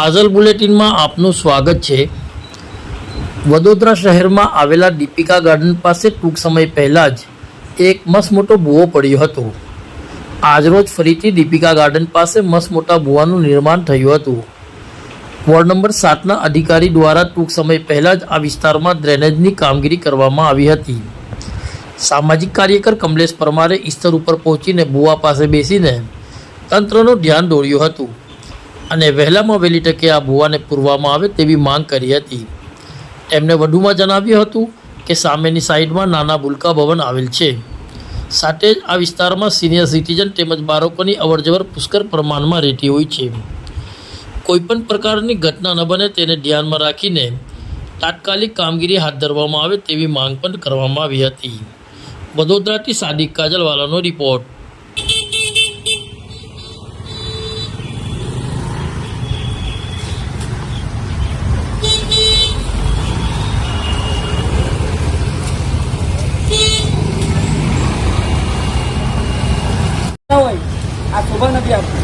કાજલ બુલેટિનમાં આપનું સ્વાગત છે। વડોદરા શહેરમાં આવેલા દીપિકા ગાર્ડન પાસે ટૂંક સમય પહેલાં જ એક મસ્ત મોટો ભૂવો પડ્યો હતો। આજરોજ ફરીથી દીપિકા ગાર્ડન પાસે મસ્ત મોટા ભૂવાનું નિર્માણ થયું હતું। વોર્ડ નંબર 7ના અધિકારી દ્વારા ટૂંક સમય પહેલાં જ આ વિસ્તારમાં ડ્રેનેજની કામગીરી કરવામાં આવી હતી। સામાજિક કાર્યકર કમલેશ પરમારે સ્થળ ઉપર પહોંચીને ભૂવા પાસે બેસીને તંત્રનું ધ્યાન દોર્યું હતું અને વહેલામાં વહેલી તકે આ ભૂવાને પૂરવામાં આવે તેવી માંગ કરી હતી। એમણે વધુમાં જણાવ્યું હતું કે સામેની સાઈડમાં નાના ભૂલકા ભવન આવેલ છે, સાથે જ આ વિસ્તારમાં સિનિયર સિટીઝન તેમજ બાળકોની અવરજવર પુષ્કળ પ્રમાણમાં રહેતી હોય છે। કોઈપણ પ્રકારની ઘટના ન બને તેને ધ્યાનમાં રાખીને તાત્કાલિક કામગીરી હાથ ધરવામાં આવે તેવી માંગ પણ કરવામાં આવી હતી। વડોદરાથી સાદિક કાજલવાલાનો રિપોર્ટ। આ શોભા નથી આપતી।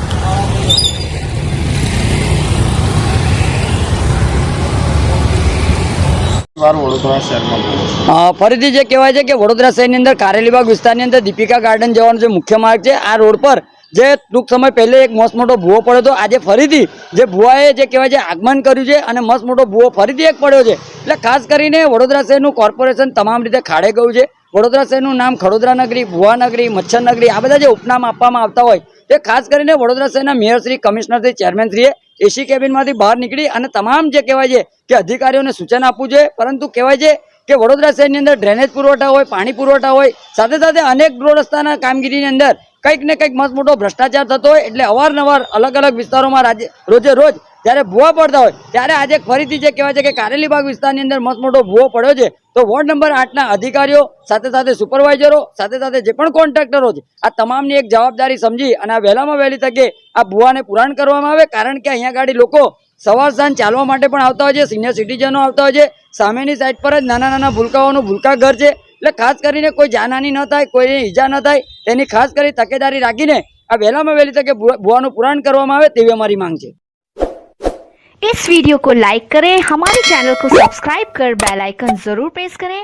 ફરીથી જે કહેવાય છે કે વડોદરા શહેરની અંદર કારેલીબાગ વિસ્તારની અંદર દીપિકા ગાર્ડન જવાનો જે મુખ્ય માર્ગ છે, આ રોડ પર જે ટૂંક સમય પહેલે એક મસ્ત મોટો ભૂવો પડ્યો હતો, આજે ફરીથી જે ભૂવાએ જે કહેવાય છે આગમન કર્યું છે અને મસ્ત મોટો ભૂવો ફરીથી એક પડ્યો છે। એટલે ખાસ કરીને વડોદરા શહેરનું કોર્પોરેશન તમામ રીતે ખાડે ગયું છે। વડોદરા શહેરનું નામ ખડોદરા નગરી, ભુવા નગરી, મચ્છર નગરી આ બધા જે ઉપનામ આપવામાં આવતા હોય તે ખાસ કરીને વડોદરા શહેરના મેયરશ્રી, કમિશનરશ્રી, ચેરમેનશ્રીએ એસી કેબિનમાંથી બહાર નીકળી અને તમામ જે કહેવાય છે કે અધિકારીઓને સૂચન આપવું જોઈએ। પરંતુ કહેવાય છે કે વડોદરા શહેરની અંદર ડ્રેનેજ પુરવઠા હોય, પાણી પુરવઠા હોય, સાથે સાથે અનેક રોડ રસ્તાના કામગીરીની અંદર કંઈક ને કંઈક મસ્ત મોટો ભ્રષ્ટાચાર થતો હોય, એટલે અવારનવાર અલગ અલગ વિસ્તારોમાં રોજે રોજ જ્યારે ભૂવા પડતા હોય ત્યારે આજે ફરીથી જે કહેવાય છે કે કારેલીબાગ વિસ્તારની અંદર મસ્ત મોટો ભૂવો પડ્યો છે। તો વોર્ડ નંબર 8ના અધિકારીઓ સાથે સાથે સુપરવાઇઝરો સાથે સાથે જે પણ કોન્ટ્રાક્ટરો છે આ તમામની એક જવાબદારી સમજી અને આ વહેલામાં વહેલી તકે આ ભૂવાને પુરાણ કરવામાં આવે, કારણ કે અહીંયા ગાડી લોકો સવાર સાંજ ચાલવા માટે પણ આવતા હોય છે, સિનિયર સિટીઝનો આવતા હોય છે, સામેની સાઈડ પર જ નાના નાના ભૂલકાઓનું ભૂલકા ઘર છે। એટલે ખાસ કરીને કોઈ જાનહાની ન થાય, કોઈને ઈજા ન થાય તેની ખાસ કરી તકેદારી રાખીને આ વહેલામાં વહેલી તકે ભૂવાનું પુરાણ કરવામાં આવે તેવી અમારી માંગ છે। इस वीडियो को लाइक करें, हमारे चैनल को सब्सक्राइब कर बेल आइकन जरूर प्रेस करें